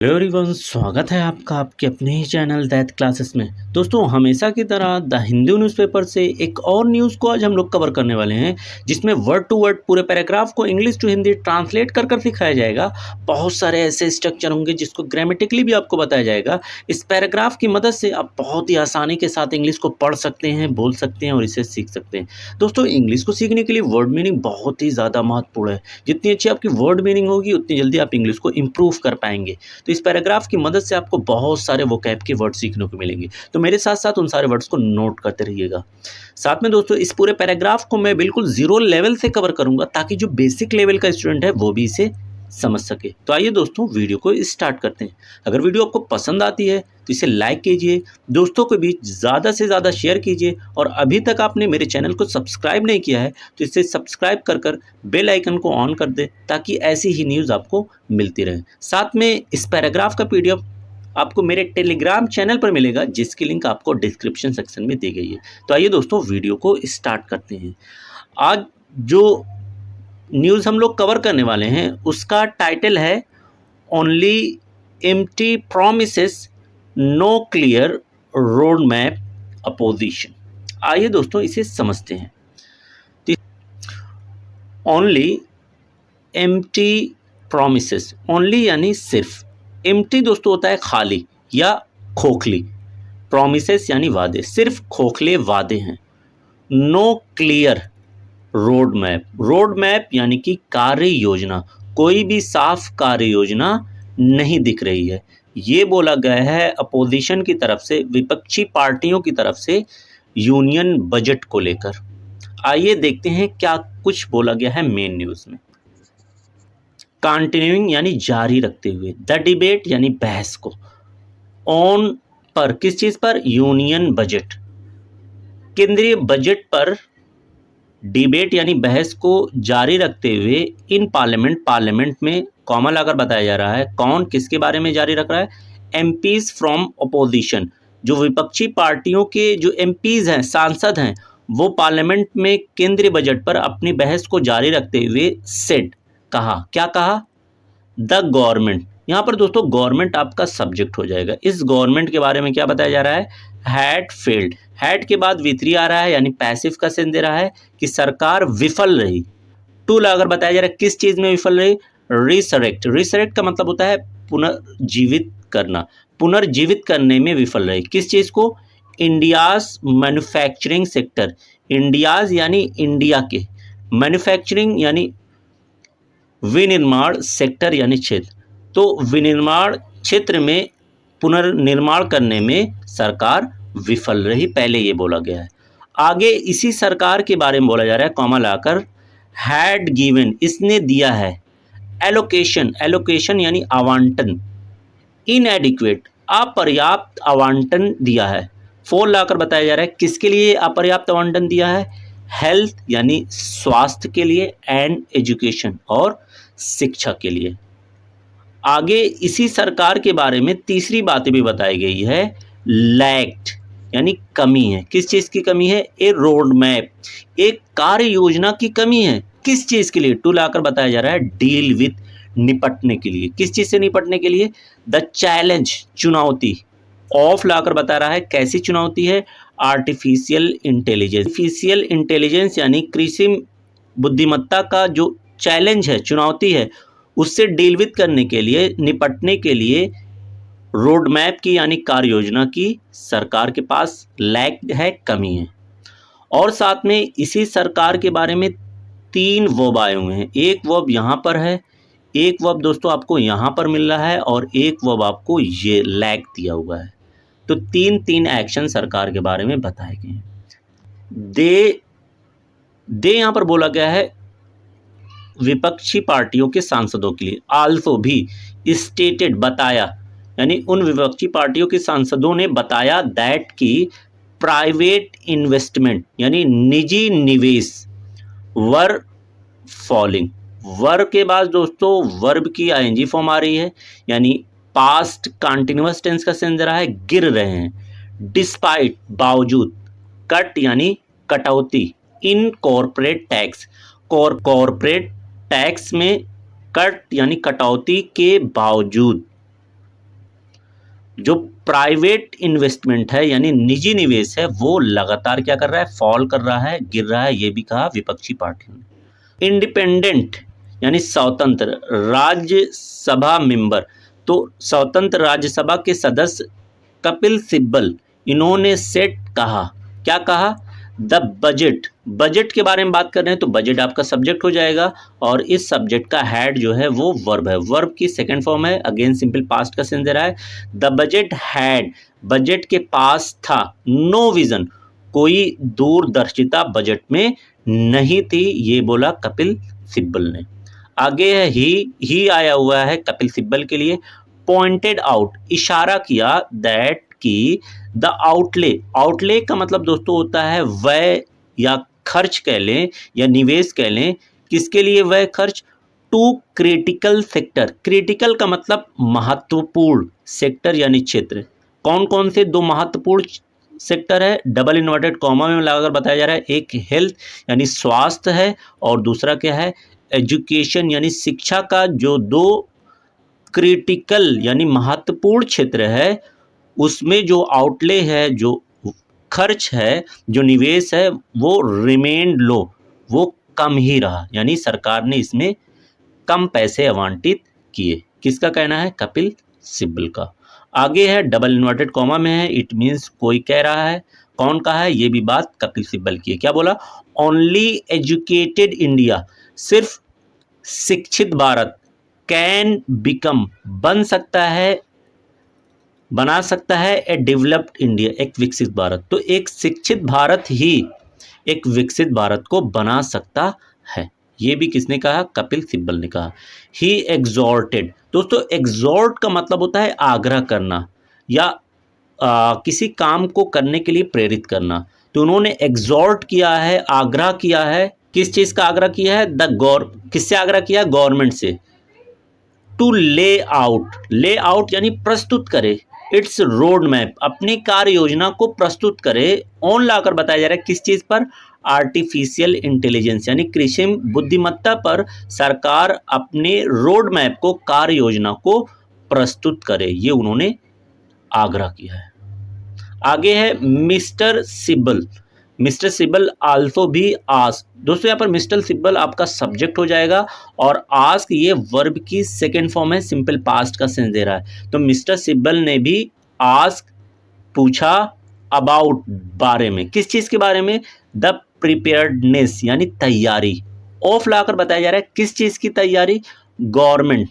Hello everyone, स्वागत है आपका आपके अपने ही चैनल दैट क्लासेस में। दोस्तों, हमेशा की तरह द हिंदू न्यूज़पेपर से एक और न्यूज़ को आज हम लोग कवर करने वाले हैं, जिसमें वर्ड टू वर्ड पूरे पैराग्राफ को इंग्लिश टू हिंदी ट्रांसलेट कर दिखाया जाएगा। बहुत सारे ऐसे स्ट्रक्चर होंगे जिसको ग्रामेटिकली भी आपको बताया जाएगा। इस पैराग्राफ की मदद से आप बहुत ही आसानी के साथ इंग्लिश को पढ़ सकते हैं, बोल सकते हैं और इसे सीख सकते हैं। दोस्तों, इंग्लिश को सीखने के लिए वर्ड मीनिंग बहुत ही ज़्यादा महत्वपूर्ण है। जितनी अच्छी आपकी वर्ड मीनिंग होगी, उतनी जल्दी आप इंग्लिश को इम्प्रूव कर पाएंगे। तो इस पैराग्राफ की मदद से आपको बहुत सारे वोकैब के वर्ड सीखने को मिलेंगे। तो मेरे साथ साथ उन सारे वर्ड्स को नोट करते रहिएगा। साथ में दोस्तों, इस पूरे पैराग्राफ को मैं बिल्कुल जीरो लेवल से कवर करूंगा, ताकि जो बेसिक लेवल का स्टूडेंट है वो भी इसे समझ सके। तो आइए दोस्तों, वीडियो को स्टार्ट करते हैं। अगर वीडियो आपको पसंद आती है तो इसे लाइक कीजिए, दोस्तों के बीच ज़्यादा से ज़्यादा शेयर कीजिए, और अभी तक आपने मेरे चैनल को सब्सक्राइब नहीं किया है तो इसे सब्सक्राइब कर बेल आइकन को ऑन कर दे, ताकि ऐसी ही न्यूज़ आपको मिलती रहे। साथ में इस पैराग्राफ का PDF आपको मेरे टेलीग्राम चैनल पर मिलेगा, जिसकी लिंक आपको डिस्क्रिप्शन सेक्शन में दी गई है। तो आइए दोस्तों, वीडियो को स्टार्ट करते हैं। आज जो न्यूज़ हम लोग कवर करने वाले हैं उसका टाइटल है only empty promises, no clear road map, opposition. आइए दोस्तों, इसे समझते हैं। ओनली एम्प्टी प्रॉमिसेस, ओनली यानी सिर्फ, एम्प्टी दोस्तों होता है खाली या खोखली, प्रॉमिसेस यानी वादे, सिर्फ खोखले वादे हैं। No clear road map, road map यानी कि कार्य योजना, कोई भी साफ कार्य योजना नहीं दिख रही है। ये बोला गया है अपोजिशन की तरफ से, विपक्षी पार्टियों की तरफ से, यूनियन बजट को लेकर। आइए देखते हैं क्या कुछ बोला गया है मेन न्यूज़ में। कंटिन्यूइंग यानी जारी रखते हुए, द डिबेट यानी बहस को, ऑन पर, किस चीज़ पर, यूनियन बजट, केंद्रीय बजट पर डिबेट यानी बहस को जारी रखते हुए, इन पार्लियामेंट, पार्लियामेंट में कॉमा लाकर बताया जा रहा है कौन किसके बारे में जारी रख रहा है। एमपीज फ्रॉम अपोजिशन, जो विपक्षी पार्टियों के जो एमपीज हैं, सांसद हैं, वो पार्लियामेंट में केंद्रीय बजट पर अपनी बहस को जारी रखते हुए सेड, कहा, क्या कहा, द गवर्नमेंट। यहाँ पर दोस्तों गवर्नमेंट आपका सब्जेक्ट हो जाएगा। इस गवर्नमेंट के बारे में क्या बताया जा रहा है, हैड फेल्ड, हैड के बाद V3 आ रहा है, यानी पैसिव का सेंस दे रहा है कि सरकार विफल रही। टू अगर बताया जा रहा है किस चीज़ में विफल रही, रिसरेक्ट, रिसरेक्ट का मतलब होता है पुनर्जीवित करना, पुनर्जीवित करने में विफल रही। किस चीज़ को, इंडियाज मैन्युफैक्चरिंग सेक्टर, इंडियाज यानी इंडिया के, मैन्युफैक्चरिंग यानी विनिर्माण, सेक्टर यानी क्षेत्र, तो विनिर्माण क्षेत्र में पुनर्निर्माण करने में सरकार विफल रही, पहले ये बोला गया है। आगे इसी सरकार के बारे में बोला जा रहा है, कॉमा लाकर, हैड गिवन, इसने दिया है, एलोकेशन, एलोकेशन यानी आवंटन, इनएडिक्वेट, अपर्याप्त आवंटन दिया है। फोर लाकर बताया जा रहा है किसके लिए अपर्याप्त आवंटन दिया है, हेल्थ यानी स्वास्थ्य के लिए, एंड एजुकेशन और शिक्षा के लिए। आगे इसी सरकार के बारे में तीसरी बात भी बताई गई है, लैक्ड यानी कमी है। किस चीज़ की कमी है, ए रोड मैप, एक कार्य योजना की कमी है। किस चीज़ के लिए, टू लाकर बताया जा रहा है, डील विथ, निपटने के लिए। किस चीज़ से निपटने के लिए, द चैलेंज, चुनौती, ऑफ लाकर बता रहा है कैसी चुनौती है, आर्टिफिशियल इंटेलिजेंस, आर्टिफिशियल इंटेलिजेंस यानी कृत्रिम बुद्धिमत्ता का जो चैलेंज है, चुनौती है, उससे डील विथ करने के लिए, निपटने के लिए रोड मैप की यानी कार्य योजना की सरकार के पास लैक है, कमी है। और साथ में इसी सरकार के बारे में तीन वर्ब आए हुए हैं। एक वर्ब यहाँ पर है, एक वर्ब दोस्तों आपको यहाँ पर मिल रहा है, और एक वर्ब आपको ये लैक दिया हुआ है। तो तीन तीन एक्शन सरकार के बारे में बताए गए हैं। दे यहाँ पर बोला गया है विपक्षी पार्टियों के सांसदों के लिए, आल्सो भी, स्टेटेड बताया, यानी उन विपक्षी पार्टियों के सांसदों ने बताया, दैट की प्राइवेट इन्वेस्टमेंट यानी निजी निवेश, वर फॉलिंग, वर के बाद दोस्तों वर्ब की आईएनजी फॉर्म आ रही है, यानी पास्ट कंटिन्यूअस टेंस का सेंस दे रहा है, गिर रहे हैं, डिस्पाइट बावजूद, कट यानी कटौती, in corporate tax, corporate tax में कट यानी कटौती के बावजूद, जो प्राइवेट इन्वेस्टमेंट है यानी निजी निवेश है वो लगातार क्या कर रहा है, फॉल कर रहा है, गिर रहा है, ये भी कहा विपक्षी पार्टियों ने। इंडिपेंडेंट यानी स्वतंत्र राज्यसभा मेंबर, तो स्वतंत्र राज्यसभा के सदस्य कपिल सिब्बल, इन्होंने सेट कहा, क्या कहा, द बजट, बजट के बारे में बात कर रहे हैं तो बजट आपका सब्जेक्ट हो जाएगा और इस सब्जेक्ट का हेड जो है वो वर्ब है, वर्ब की सेकंड फॉर्म है, अगेन सिंपल पास्ट का सेंस दे रहा है। द बजट हैड, बजट के पास था, नो विजन, कोई दूरदर्शिता बजट में नहीं थी, ये बोला कपिल सिब्बल ने। आगे है ही आया हुआ है कपिल सिब्बल के लिए। पॉइंटेड आउट, इशारा किया, दैट की द आउटले, आउटले का मतलब दोस्तों होता है व्यय या खर्च कह लें या निवेश कह लें, किसके लिए व्यय खर्च, टू क्रिटिकल सेक्टर, क्रिटिकल का मतलब महत्वपूर्ण, सेक्टर यानी क्षेत्र, कौन कौन से दो महत्वपूर्ण सेक्टर है, डबल इन्वर्टेड कॉमा में लगाकर बताया जा रहा है, एक हेल्थ यानी स्वास्थ्य है और दूसरा क्या है, एजुकेशन यानी शिक्षा का जो दो क्रिटिकल यानी महत्वपूर्ण क्षेत्र है उसमें जो आउटले है, जो खर्च है, जो निवेश है वो रिमेन्ड लो, वो कम ही रहा, यानी सरकार ने इसमें कम पैसे आवंटित किए। किसका कहना है, कपिल सिब्बल का। आगे है डबल इन्वर्टेड कॉमा में है, इट मीन्स कोई कह रहा है, कौन कहा है, ये भी बात कपिल सिब्बल की है। क्या बोला, ओनली एजुकेटेड इंडिया, सिर्फ शिक्षित भारत, कैन बिकम, बन सकता है, बना सकता है, ए डेवलप्ड इंडिया, एक विकसित भारत। तो एक शिक्षित भारत ही एक विकसित भारत को बना सकता है, ये भी किसने कहा, कपिल सिब्बल ने कहा। ही एग्जॉर्टेड, दोस्तों एग्जॉर्ट का मतलब होता है आग्रह करना या किसी काम को करने के लिए प्रेरित करना, तो उन्होंने एग्जॉर्ट किया है, आग्रह किया है, किस चीज़ का आग्रह किया है, किससे आग्रह किया, गवर्नमेंट से, टू ले आउट, ले आउट यानी प्रस्तुत करे, इट्स रोड मैप, अपनी कार्य योजना को प्रस्तुत करे, ऑन लाकर बताया जा रहा है किस चीज़ पर, आर्टिफिशियल इंटेलिजेंस यानी कृत्रिम बुद्धिमत्ता पर सरकार अपने रोड मैप को, कार्य योजना को प्रस्तुत करे, ये उन्होंने आग्रह किया है। आगे है mister Sibal, mister Sibal also भी आस्क, दोस्तों यहाँ पर मिस्टर सिब्बल आपका सब्जेक्ट हो जाएगा और आस्क ये वर्ब की सेकेंड फॉर्म है, सिंपल पास्ट का सेंस दे रहा है। तो मिस्टर सिब्बल ने भी आस्क, पूछा, अबाउट, बारे में, किस चीज़ के बारे में, द प्रिपेयर्डनेस यानी तैयारी, ऑफ लाकर बताया जा रहा है किस चीज़ की तैयारी, गवर्नमेंट,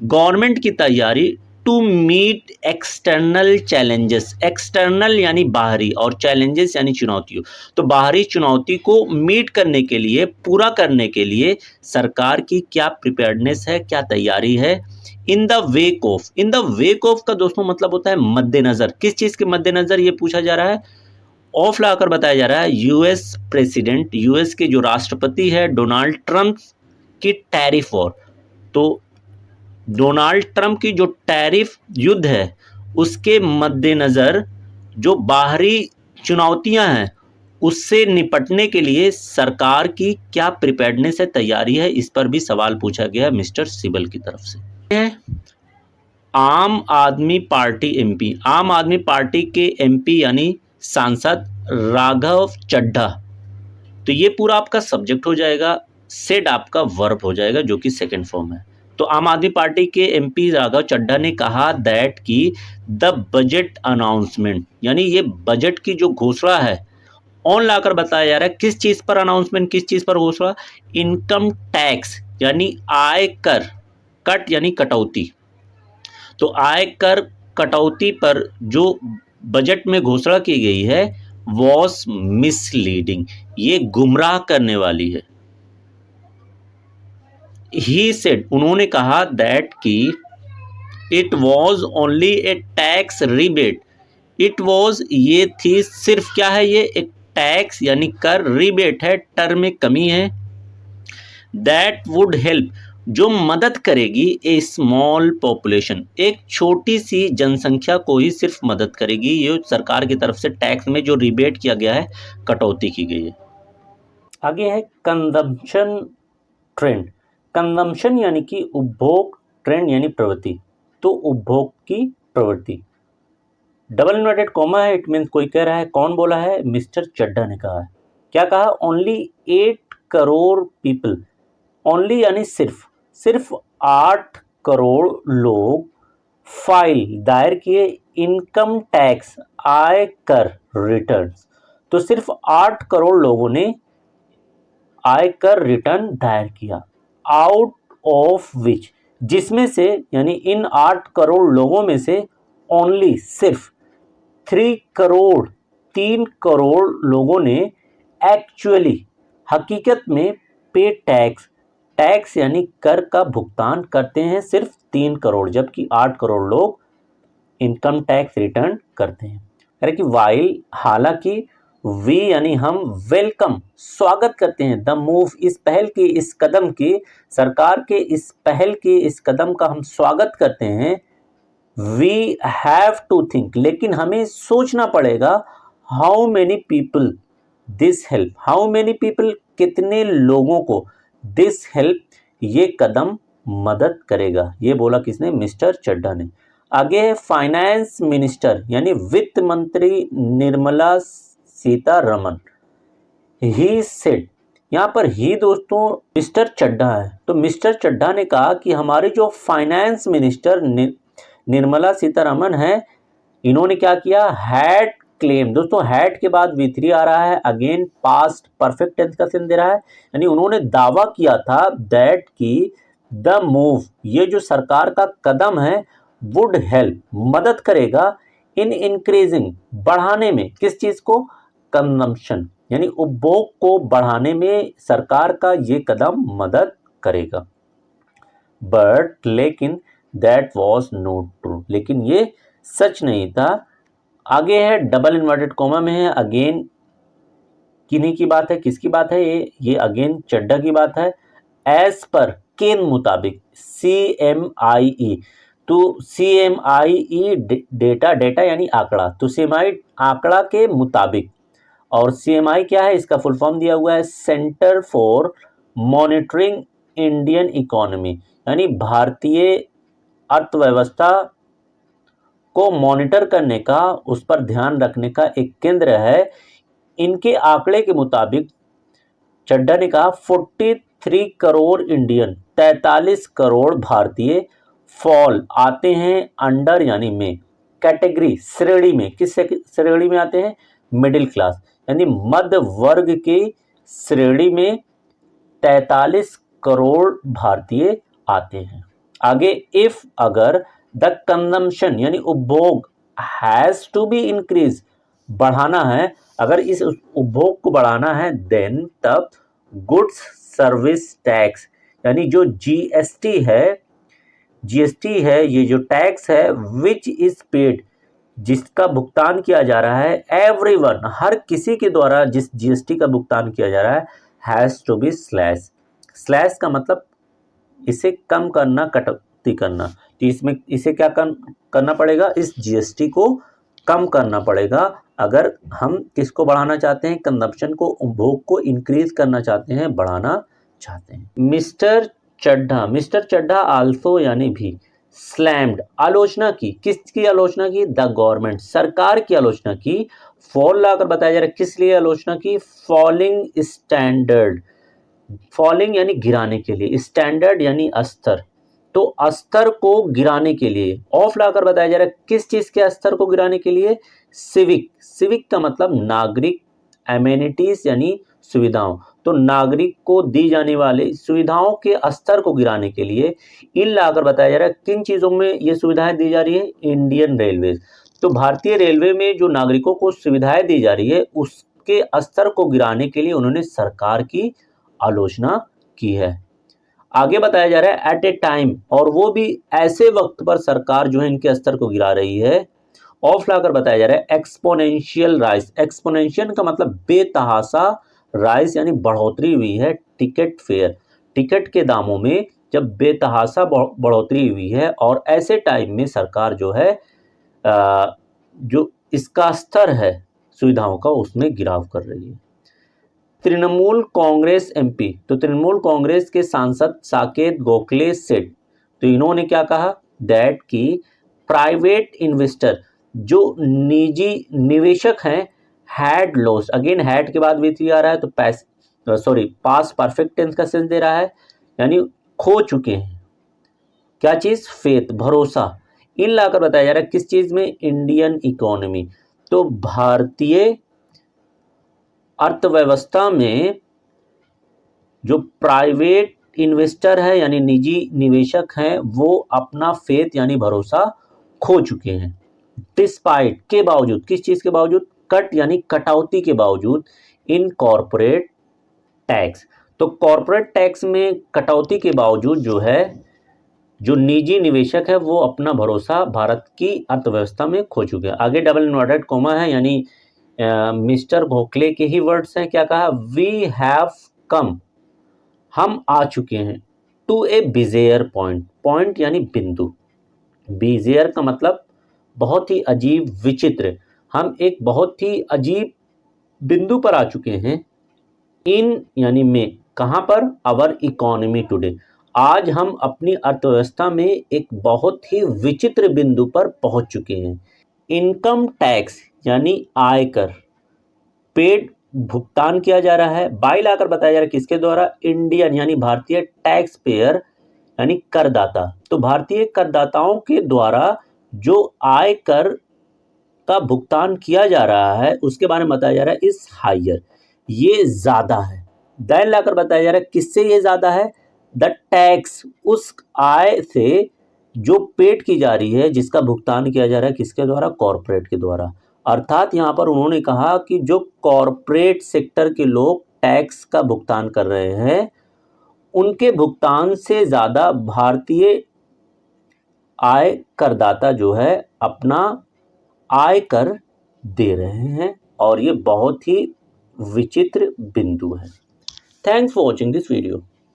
गवर्नमेंट की तैयारी, to meet external challenges, external यानी बाहरी और चैलेंजेस यानी चुनौतियों, तो बाहरी चुनौती को मीट करने के लिए, पूरा करने के लिए सरकार की क्या प्रिपेयर्डनेस है, क्या तैयारी है। In the wake of, in the wake of का दोस्तों मतलब होता है मद्देनजर, किस चीज़ के मद्देनजर ये पूछा जा रहा है, ऑफ लाकर बताया जा रहा है यूएस प्रेसिडेंट, यूएस के जो राष्ट्रपति है डोनाल्ड ट्रंप की टैरिफ वॉर, तो डोनाल्ड ट्रंप की जो टैरिफ युद्ध है उसके मद्देनज़र जो बाहरी चुनौतियां हैं उससे निपटने के लिए सरकार की क्या प्रिपेयर्डनेस है, तैयारी है, इस पर भी सवाल पूछा गया मिस्टर सिब्बल की तरफ से। आम आदमी पार्टी एमपी, आम आदमी पार्टी के एमपी यानी सांसद राघव चड्ढा, तो ये पूरा आपका सब्जेक्ट हो जाएगा, सेड आपका वर्ब हो जाएगा जो कि सेकंड फॉर्म है। तो आम आदमी पार्टी के एमपी राघव चड्ढा ने कहा दैट की द बजट अनाउंसमेंट, यानी ये बजट की जो घोषणा है, ऑन लाकर बताया जा रहा है किस चीज़ पर अनाउंसमेंट, किस चीज़ पर घोषणा, इनकम टैक्स यानी आय कर, कट यानी कटौती, तो आय कर कटौती पर जो बजट में घोषणा की गई है वॉज मिसलीडिंग, ये गुमराह करने वाली है। ही सेड, उन्होंने कहा दैट की it was only A tax rebate, it was ये थी सिर्फ, क्या है ये, एक टैक्स यानी कर, रिबेट है, टर्म में कमी है, दैट वुड हेल्प जो मदद करेगी, ए स्मॉल पॉपुलेशन एक छोटी सी जनसंख्या को ही सिर्फ मदद करेगी, ये सरकार की तरफ से टैक्स में जो रिबेट किया गया है, कटौती की गई है। आगे है कंजम्पशन ट्रेंड, कंजम्पशन यानी कि उपभोग, ट्रेंड यानी प्रवृत्ति, तो उपभोग की प्रवृत्ति, डबल इन्वर्टेड कॉमा है, इट मीन्स कोई कह रहा है, कौन बोला है, मिस्टर चड्ढा ने कहा है। क्या कहा, ओनली 8 करोड़ पीपल, ओनली यानी सिर्फ 8 करोड़ लोग फाइल दायर किए इनकम टैक्स आयकर रिटर्न्स। तो सिर्फ 8 करोड़ लोगों ने आयकर रिटर्न दायर किया, आउट ऑफ विच, जिसमें से यानी इन 8 करोड़ लोगों में से ओनली सिर्फ 3 करोड़ लोगों ने एक्चुअली हकीकत में पे टैक्स यानी कर का भुगतान करते हैं, सिर्फ 3 करोड़, जबकि 8 करोड़ लोग इनकम टैक्स रिटर्न करते हैं। यानी कि वाइल, हालांकि, वी यानी हम वेलकम, स्वागत करते हैं, द मूव, इस पहल के, इस कदम के, सरकार के इस पहल के, इस कदम का हम स्वागत करते हैं। वी हैव टू थिंक, लेकिन हमें सोचना पड़ेगा, how many people this help, how many people, कितने लोगों को, दिस हेल्प, ये कदम मदद करेगा। ये बोला किसने, मिस्टर चड्ढा ने। आगे है फाइनेंस मिनिस्टर यानी वित्त मंत्री निर्मला सीतारमन। ही सेड, यहाँ पर ही दोस्तों मिस्टर चड्ढा है। तो मिस्टर चड्ढा ने कहा कि हमारे जो फाइनेंस मिनिस्टर निर्मला सीतारमन है, इन्होंने क्या किया, हैड क्लेम, दोस्तों हैड के बाद V3 आ रहा है, अगेन पास्ट परफेक्ट टेंस का सेंस दे रहा है, यानी उन्होंने दावा किया था दैट की द मूव, ये जो सरकार का कदम है, वुड हेल्प, मदद करेगा, इन इंक्रीजिंग, बढ़ाने में, किस चीज को, कंजम्पशन यानी उपभोग को बढ़ाने में सरकार का ये कदम मदद करेगा। बट लेकिन दैट वॉज नॉट ट्रू, लेकिन ये सच नहीं था। आगे है डबल इन्वर्टेड कॉमा में है, अगेन किन्हीं की बात है, किसकी बात है, ये अगेन चड्ढा की बात है। एज पर, के मुताबिक, CMIE, तो CMIE डेटा यानी आंकड़ा, तो CMI आंकड़ा के मुताबिक, और CMI क्या है, इसका फुल फॉर्म दिया हुआ है centre for monitoring Indian economy, यानी भारतीय अर्थव्यवस्था को मॉनिटर करने का, उस पर ध्यान रखने का एक केंद्र है। इनके आंकड़े के मुताबिक चड्ढा ने कहा 43 करोड़ इंडियन, 43 करोड़ भारतीय फॉल, आते हैं अंडर यानी में, कैटेगरी, श्रेणी में, किस श्रेणी में आते हैं, मिडिल क्लास यानी मध्य वर्ग की श्रेणी में 43 करोड़ भारतीय आते हैं। आगे इफ, अगर, द कंजम्पशन यानी उपभोग, हैज टू बी इंक्रीज, बढ़ाना है, अगर इस उपभोग को बढ़ाना है, देन तब गुड्स सर्विस टैक्स यानी जो जीएसटी है, ये जो टैक्स है, विच इज पेड, जिसका भुगतान किया जा रहा है, एवरीवन, हर किसी के द्वारा जिस जीएसटी का भुगतान किया जा रहा है, has to be slash, slash का मतलब इसे कम करना, कटौती करना, तो इसमें इसे क्या करना पड़ेगा, इस जीएसटी को कम करना पड़ेगा। अगर हम किसको बढ़ाना चाहते हैं, कंजम्पशन को, उपभोग को इंक्रीज करना चाहते हैं, बढ़ाना चाहते हैं। मिस्टर चड्ढा आल्सो यानी भी स्लैम्ड, आलोचना की, किसकी आलोचना की, द गवर्नमेंट, सरकार की आलोचना की। फॉल लाकर बताया जा रहा है, किस लिए आलोचना की, फॉलिंग स्टैंडर्ड, फॉलिंग यानी गिराने के लिए, स्टैंडर्ड यानी स्तर, तो स्तर को गिराने के लिए। ऑफ लाकर बताया जा रहा है, किस चीज के स्तर को गिराने के लिए, सिविक का मतलब नागरिक, एमेनिटीज यानी सुविधाओं, तो नागरिक को दी जाने वाले सुविधाओं के स्तर को गिराने के लिए। इन लाकर बताया जा रहा है, किन चीजों में ये सुविधाएं दी जा रही है, इंडियन रेलवे, तो भारतीय रेलवे में जो नागरिकों को सुविधाएं दी जा रही है, उसके स्तर को गिराने के लिए उन्होंने सरकार की आलोचना की है। आगे बताया जा रहा है, एट ए टाइम, और वो भी ऐसे वक्त पर सरकार जो है इनके स्तर को गिरा रही है। ऑफ लाकर बताया जा रहा है, एक्सपोनेंशियल राइज, एक्सपोनेंशियल का मतलब बेतहाशा, राइज यानी बढ़ोतरी हुई है, टिकट फेयर, टिकट के दामों में जब बेतहाशा बढ़ोतरी हुई है, और ऐसे टाइम में सरकार जो है जो इसका स्तर है सुविधाओं का, उसमें गिराव कर रही है। तृणमूल कांग्रेस MP, तो तृणमूल कांग्रेस के सांसद साकेत गोखले सेड, तो इन्होंने क्या कहा, दैट की प्राइवेट इन्वेस्टर, जो निजी निवेशक हैं हैड लॉस्ट, अगेन हैड के बाद V3 आ रहा है तो पास्ट परफेक्ट टेंस का सेंस दे रहा है, यानी खो चुके हैं क्या चीज, फेथ, भरोसा। इन लाकर बताया जा रहा है किस चीज में, इंडियन इकोनॉमी। तो भारतीय अर्थव्यवस्था में जो प्राइवेट इन्वेस्टर है यानी निजी निवेशक हैं वो अपना फेथ यानी भरोसा खो चुके हैं। डिस्पाइट के बावजूद, किस चीज के बावजूद, कट यानी कटौती के बावजूद, इन कॉर्पोरेट टैक्स। तो कॉर्पोरेट टैक्स में कटौती के बावजूद जो है जो निजी निवेशक है वो अपना भरोसा भारत की अर्थव्यवस्था में खो चुके हैं। आगे डबल इन्वर्टेड कोमा है यानी मिस्टर गोखले के ही वर्ड्स हैं, क्या कहा, वी हैव कम, हम आ चुके हैं, टू ए बिजेयर पॉइंट, पॉइंट यानी बिंदु, बिजेयर का मतलब बहुत ही अजीब, विचित्र, हम एक बहुत ही अजीब बिंदु पर आ चुके हैं। इन यानी में, कहां पर, अवर इकोनॉमी टुडे, आज हम अपनी अर्थव्यवस्था में एक बहुत ही विचित्र बिंदु पर पहुंच चुके हैं। इनकम टैक्स यानी आयकर, पेड भुगतान किया जा रहा है, बाय लाकर बताया जा रहा है किसके द्वारा, इंडियन यानी भारतीय, टैक्स पेयर यानी करदाता। तो भारतीय करदाताओं के द्वारा जो आयकर का भुगतान किया जा रहा है उसके बारे में बताया जा रहा है, इस हायर, ये ज्यादा है। देन लाकर बताया जा रहा है किससे ये ज्यादा है, द टैक्स, उस आय से जो पेड की जा रही है, जिसका भुगतान किया जा रहा है किसके द्वारा, कॉर्पोरेट के द्वारा। अर्थात यहाँ पर उन्होंने कहा कि जो कॉर्पोरेट सेक्टर के लोग टैक्स का भुगतान कर रहे हैं उनके भुगतान से ज़्यादा भारतीय आय करदाता जो है अपना आयकर दे रहे हैं, और ये बहुत ही विचित्र बिंदु है। Thanks for watching this video.